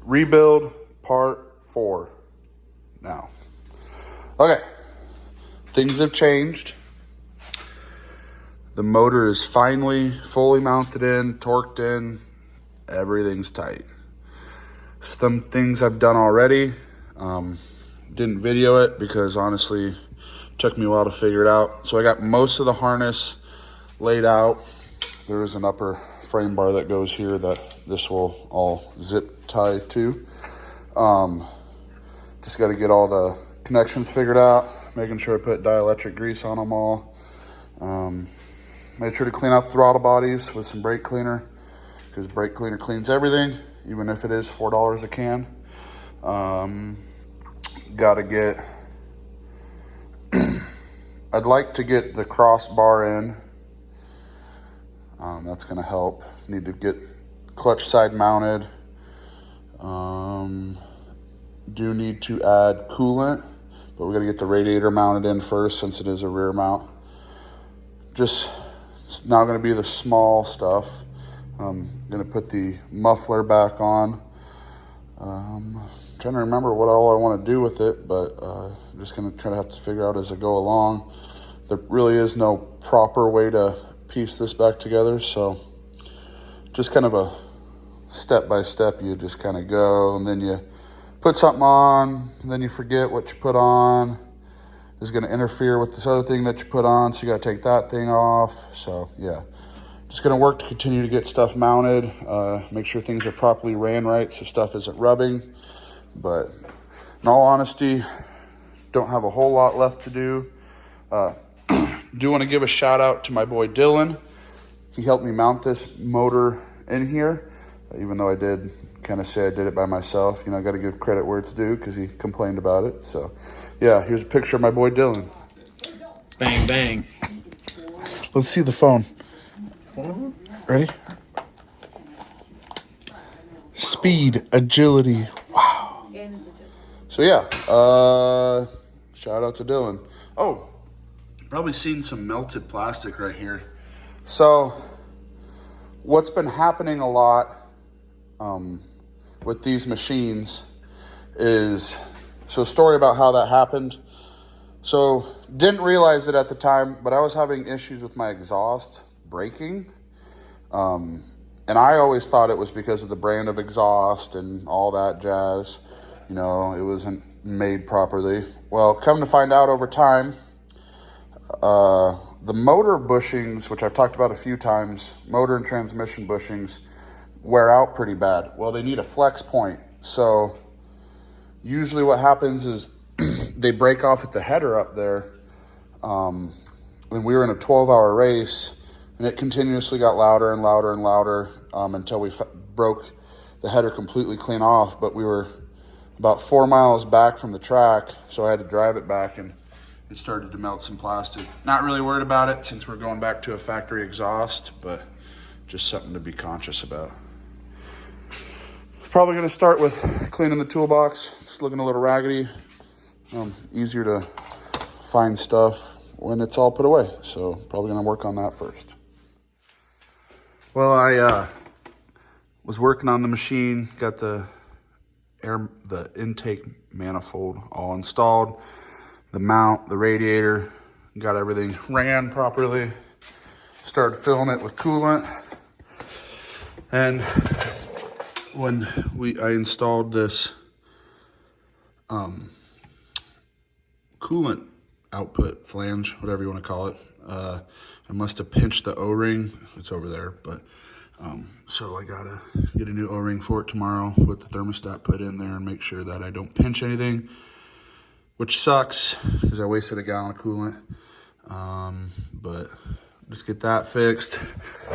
Rebuild part 4 now. Okay, things have changed. The motor is finally fully mounted in, torqued in, everything's tight. Some things I've done already. Didn't video it because honestly it took me a while to figure it out. So I got most of the harness laid out. There is an upper frame bar that goes here that this will all zip tie to. Just got to get all the connections figured out, making sure I put dielectric grease on them all. Made sure to clean out the throttle bodies with some brake cleaner, because brake cleaner cleans everything, even if it is $4 a can. Got to get, I'd like to get the crossbar in. That's going to help. Need to get clutch side mounted. Do need to add coolant, but we got to get the radiator mounted in first since it is a rear mount. Just, it's now going to be the small stuff. I'm going to put the muffler back on. Trying to remember what all I want to do with it, but I'm just going to try to have to figure out as I go along. There really is no proper way to piece this back together, so just kind of a step by step. You just kind of go, and then you put something on, and then you forget what you put on. Is going to interfere with this other thing that you put on, so you got to take that thing off. So yeah, just going to work to continue to get stuff mounted, make sure things are properly ran right so stuff isn't rubbing. But in all honesty, don't have a whole lot left to do. Do want to give a shout out to my boy Dylan. He helped me mount this motor in here, even though I did kind of say I did it by myself. You know, I got to give credit where it's due because he complained about it. So yeah, here's a picture of my boy Dylan. Bang, bang. Let's see the phone. Ready? Speed, agility. Wow. So yeah, shout out to Dylan. Oh, probably seen some melted plastic right here. So what's been happening a lot with these machines is, so a story about how that happened. So didn't realize it at the time, but I was having issues with my exhaust breaking. And I always thought it was because of the brand of exhaust and all that jazz. You know, it wasn't made properly. Well, come to find out over time, the motor bushings, which I've talked about a few times, motor and transmission bushings wear out pretty bad. Well, they need a flex point. So usually what happens is they break off at the header up there. And we were in a 12-hour race, and it continuously got louder and louder and louder until we broke the header completely clean off. But we were about 4 miles back from the track, so I had to drive it back, and it started to melt some plastic. Not really worried about it since we're going back to a factory exhaust, but just something to be conscious about. Probably going to start with cleaning the toolbox. It's looking a little raggedy. Easier to find stuff when it's all put away, so probably going to work on that first. Well, I was working on the machine, got the intake manifold all installed, the mount, the radiator, got everything ran properly, started filling it with coolant. And when I installed this coolant output flange, whatever you want to call it, I must have pinched the O-ring. It's over there, but so I gotta get a new O-ring for it tomorrow with the thermostat put in there and make sure that I don't pinch anything, which sucks because I wasted a gallon of coolant. But just get that fixed,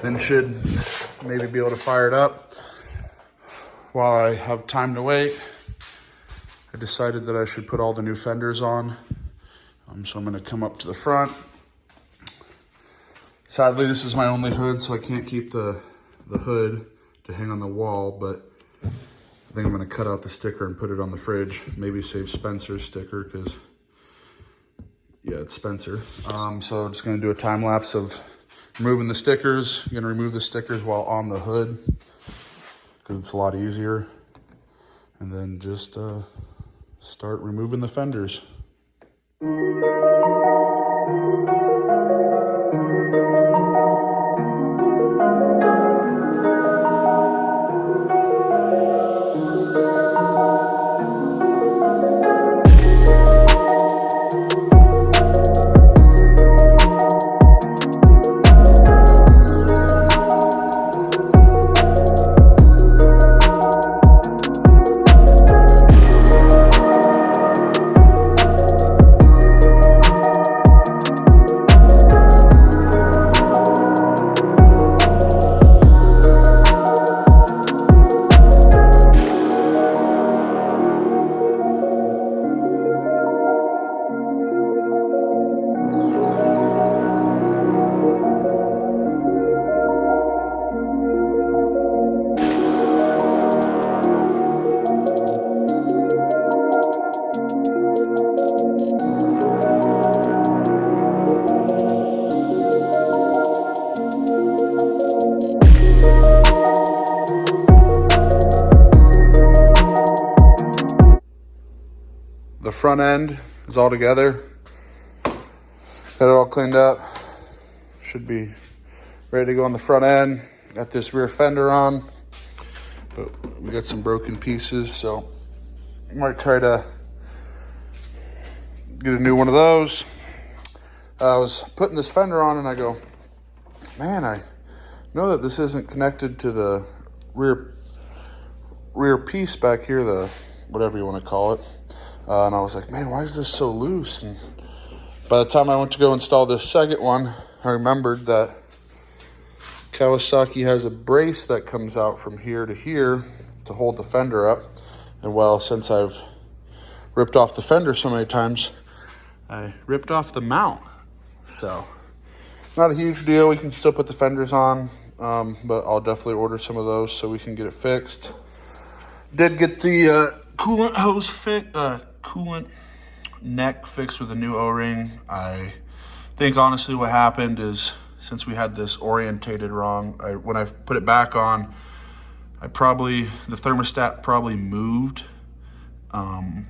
then should maybe be able to fire it up. While I have time to wait, I decided that I should put all the new fenders on. So I'm gonna come up to the front. Sadly, this is my only hood, so I can't keep the hood to hang on the wall, but I think I'm gonna cut out the sticker and put it on the fridge. Maybe save Spencer's sticker, because yeah, it's Spencer. So just gonna do a time lapse of removing the stickers. I'm gonna remove the stickers while on the hood, because it's a lot easier. and then just start removing the fenders. The front end is all together. Got it all cleaned up. Should be ready to go on the front end. Got this rear fender on, but we got some broken pieces, so I might try to get a new one of those. I was putting this fender on and I go, man, I know that this isn't connected to the rear piece back here, the whatever you want to call it. And I was like, man, why is this so loose? And by the time I went to go install this second one, I remembered that Kawasaki has a brace that comes out from here to here to hold the fender up. And well, since I've ripped off the fender so many times, I ripped off the mount. So not a huge deal. We can still put the fenders on, but I'll definitely order some of those so we can get it fixed. Did get the coolant hose coolant neck fixed with a new O-ring. I think honestly what happened is, since we had this orientated wrong, when I put it back on, the thermostat probably moved and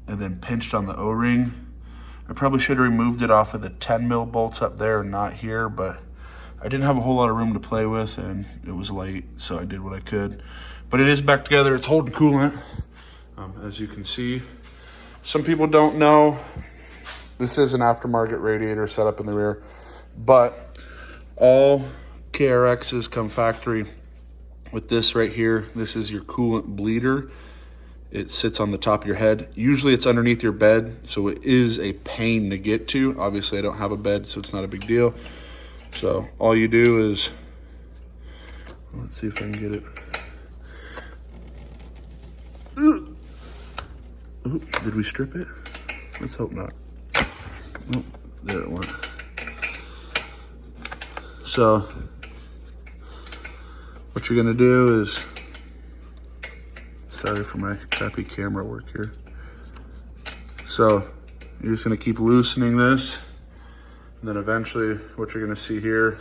then pinched on the O-ring. I probably should have removed it off of the 10 mil bolts up there and not here, but I didn't have a whole lot of room to play with and it was late, so I did what I could. But it is back together. It's holding coolant, as you can see. Some people don't know, this is an aftermarket radiator set up in the rear, but all KRXs come factory with this right here. This is your coolant bleeder. It sits on the top of your head. Usually it's underneath your bed, so it is a pain to get to. Obviously I don't have a bed, so it's not a big deal. So all you do is, let's see if I can get it. Ooh, did we strip it? Let's hope not. Oh, there it went. So what you're gonna do is, sorry for my crappy camera work here. So you're just gonna keep loosening this, and then eventually what you're gonna see here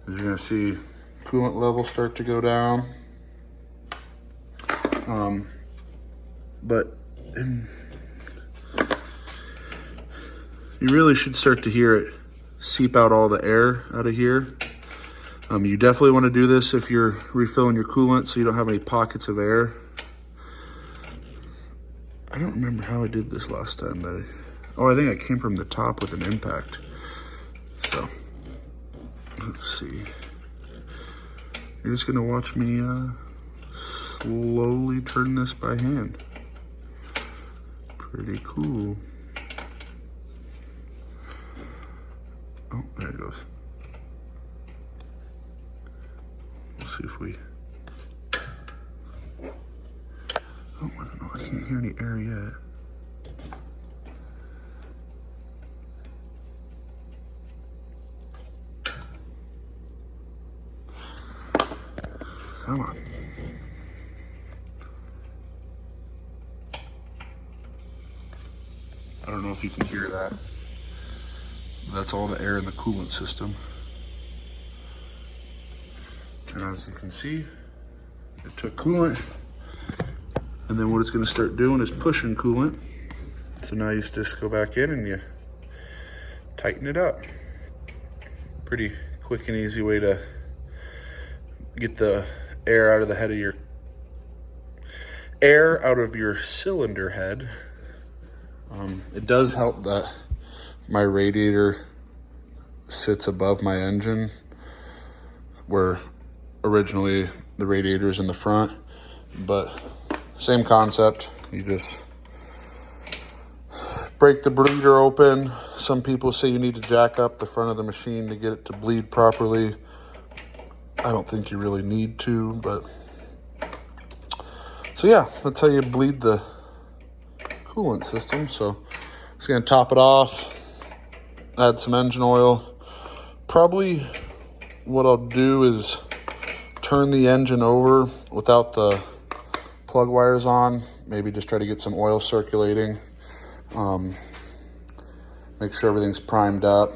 is you're gonna see coolant level start to go down. But you really should start to hear it seep out all the air out of here. You definitely want to do this if you're refilling your coolant so you don't have any pockets of air. I don't remember how I did this last time. I think I came from the top with an impact. So let's see. You're just gonna watch me slowly turn this by hand. Pretty cool. Oh, there it goes. We'll see if we... Oh, I don't know. I can't hear any air yet. Come on. I don't know if you can hear that. That's all the air in the coolant system. And as you can see, It took coolant, and then what it's gonna start doing is pushing coolant. So now you just go back in and you tighten it up. Pretty quick and easy way to get the air out of the head of your cylinder head. It does help that my radiator sits above my engine, where originally the radiator is in the front, but same concept. You just break the bleeder open. Some people say you need to jack up the front of the machine to get it to bleed properly. I don't think you really need to, but so yeah, that's how you bleed the coolant system. So just gonna top it off, add some engine oil. Probably what I'll do is turn the engine over without the plug wires on. Maybe just try to get some oil circulating. Make sure everything's primed up,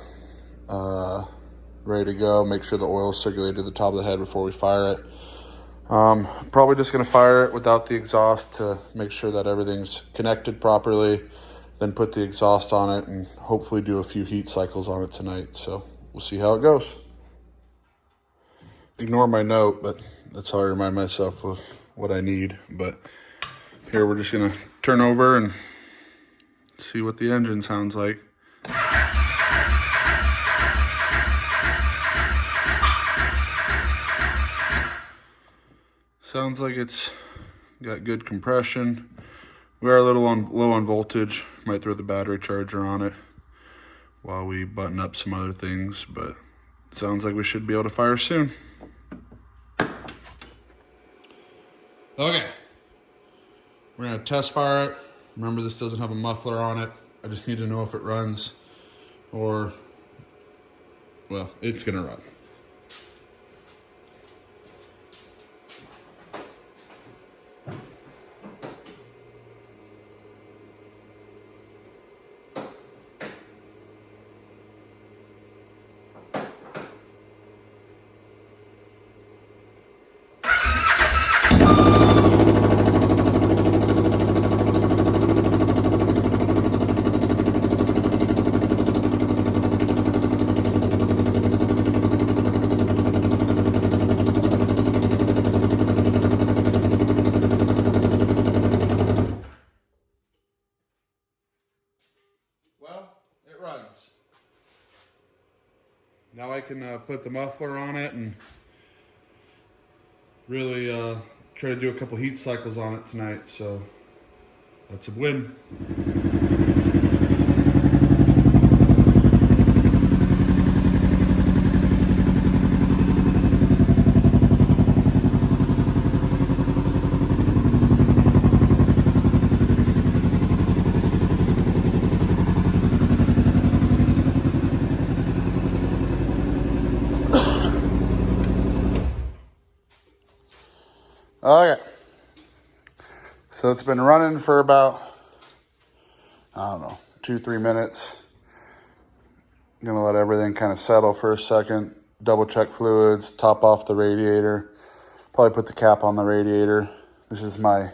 ready to go. Make sure the oil is circulated to the top of the head before we fire it. Probably just gonna fire it without the exhaust to make sure that everything's connected properly, then put the exhaust on it and hopefully do a few heat cycles on it tonight. So we'll see how it goes. Ignore my note, but that's how I remind myself of what I need. But here we're just gonna turn over and see what the engine sounds like. Sounds like it's got good compression. We are a little low on voltage. Might throw the battery charger on it while we button up some other things, but it sounds like we should be able to fire soon. Okay, we're gonna test fire it. Remember, this doesn't have a muffler on it. I just need to know if it runs or, well, it's gonna run. Now I can put the muffler on it and really try to do a couple heat cycles on it tonight, so that's a win. Okay, so it's been running for about, I don't know, 2-3 minutes. I'm gonna let everything kind of settle for a second, double check fluids, top off the radiator, probably put the cap on the radiator. This is my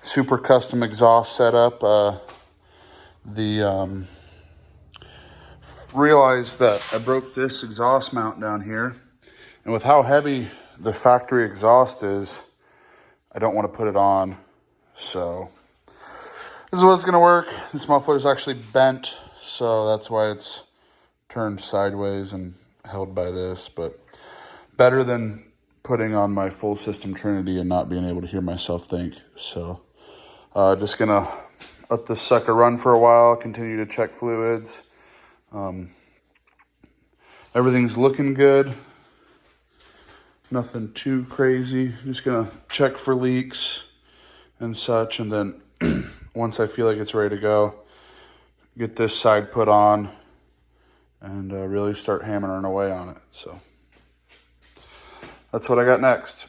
super custom exhaust setup. Realized that I broke this exhaust mount down here, and with how heavy the factory exhaust is, I don't want to put it on, so this is what's going to work. This muffler is actually bent, so that's why it's turned sideways and held by this, but better than putting on my full system Trinity and not being able to hear myself think. So just going to let this sucker run for a while, continue to check fluids. Everything's looking good. Nothing too crazy. Just gonna check for leaks and such, and then once I feel like it's ready to go, get this side put on and really start hammering away on it. So that's what I got next.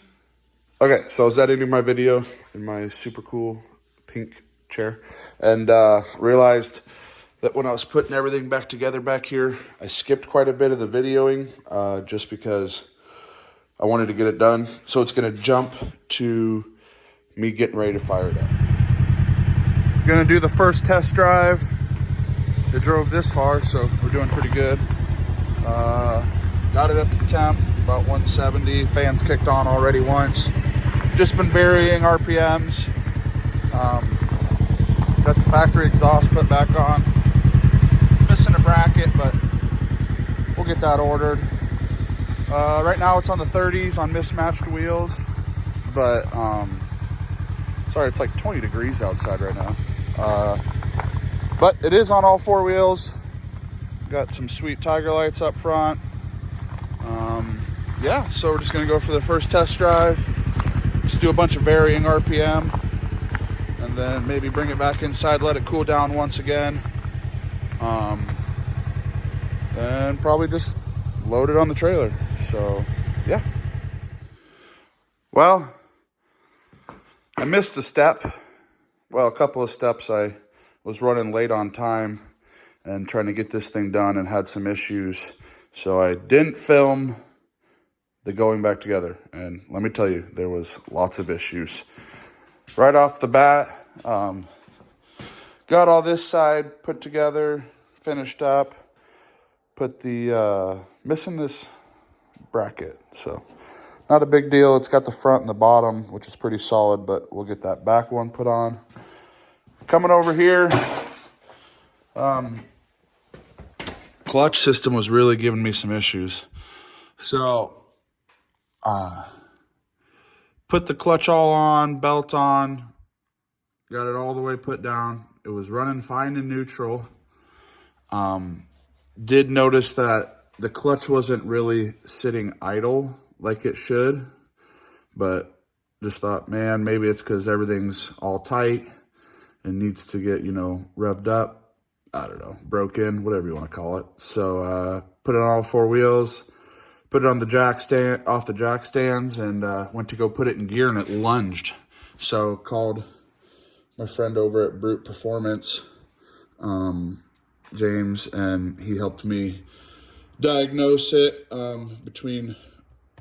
Okay, so I was editing my video in my super cool pink chair and realized that when I was putting everything back together back here, I skipped quite a bit of the videoing just because I wanted to get it done. So it's going to jump to me getting ready to fire it up. Going to do the first test drive. It drove this far, so we're doing pretty good. Got it up to temp, about 170. Fans kicked on already once. Just been varying RPMs. Got the factory exhaust put back on. Missing a bracket, but we'll get that ordered. Right now it's on the 30s on mismatched wheels, but sorry, it's like 20 degrees outside right now. But it is on all four wheels. Got some sweet Tiger lights up front. Yeah, so we're just gonna go for the first test drive. Just do a bunch of varying RPM, and then maybe bring it back inside, let it cool down once again. Then probably just load it on the trailer. So, yeah. Well, I missed a step. Well, a couple of steps. I was running late on time and trying to get this thing done and had some issues. So I didn't film the going back together. And let me tell you, there was lots of issues. Right off the bat, got all this side put together, finished up, put the, missing this bracket. So not a big deal. It's got the front and the bottom, which is pretty solid, but we'll get that back one put on. Coming over here, clutch system was really giving me some issues. So, put the clutch all on, belt on, got it all the way put down. It was running fine in neutral. Did notice that the clutch wasn't really sitting idle like it should, but just thought, man, maybe it's because everything's all tight and needs to get, revved up. I don't know, broken, whatever you want to call it. So put it on all four wheels, put it on the jack stand, off the jack stands, and went to go put it in gear, and it lunged. So called my friend over at Brute Performance, James, and he helped me diagnose it between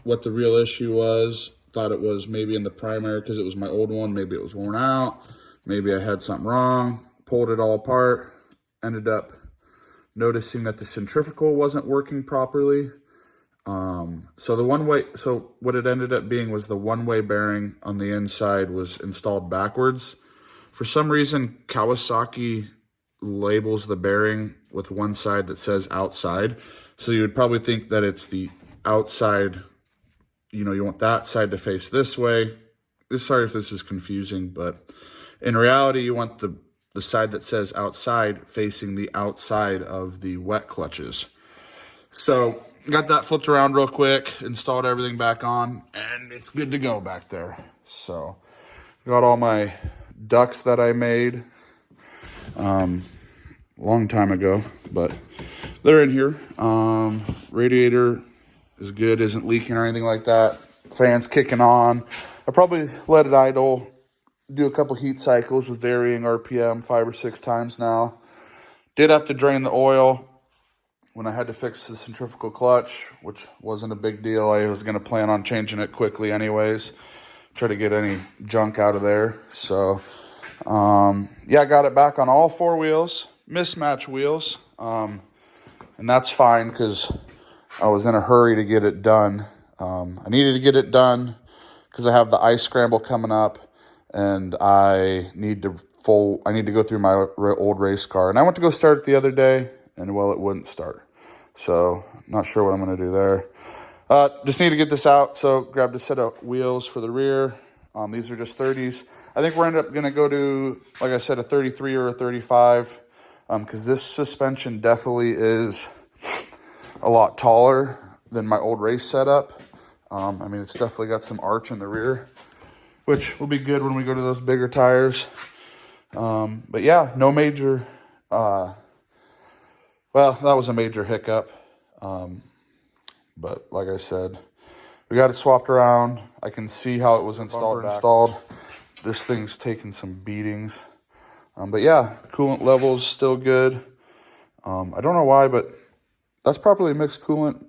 what the real issue was. Thought it was maybe in the primary because it was my old one. Maybe it was worn out. Maybe I had something wrong. Pulled it all apart. Ended up noticing that the centrifugal wasn't working properly. So what it ended up being was the one-way bearing on the inside was installed backwards. For some reason, Kawasaki labels the bearing with one side that says outside. So you would probably think that it's the outside, you want that side to face this way. Sorry if this is confusing, but in reality, you want the side that says outside facing the outside of the wet clutches. So got that flipped around real quick, installed everything back on, and it's good to go back there. So got all my ducts that I made long time ago, but they're in here. Radiator is good, isn't leaking or anything like that. Fan's kicking on. I probably let it idle, do a couple heat cycles with varying RPM 5 or 6 times now. Did have to drain the oil when I had to fix the centrifugal clutch, which wasn't a big deal. I was going to plan on changing it quickly anyways, try to get any junk out of there. So, yeah, I got it back on all four wheels, mismatch wheels, and that's fine because I was in a hurry to get it done. I needed to get it done because I have the ice scramble coming up, and I need to go through my old race car. And I went to go start it the other day, and well, it wouldn't start. So not sure what I'm going to do there. Just need to get this out. So grabbed a set of wheels for the rear. These are just 30s. I think we're going to go to, like I said, a 33 or a 35, because this suspension definitely is a lot taller than my old race setup. It's definitely got some arch in the rear, which will be good when we go to those bigger tires. But yeah, no major, well, that was a major hiccup. But like I said, we got it swapped around. I can see how it was installed. This thing's taking some beatings. But yeah, coolant levels still good. I don't know why, but that's probably mixed coolant.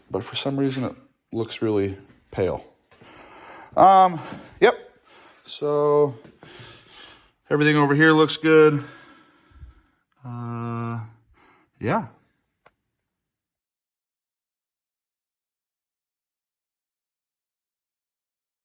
But for some reason, it looks really pail. Yep. So everything over here looks good. Yeah,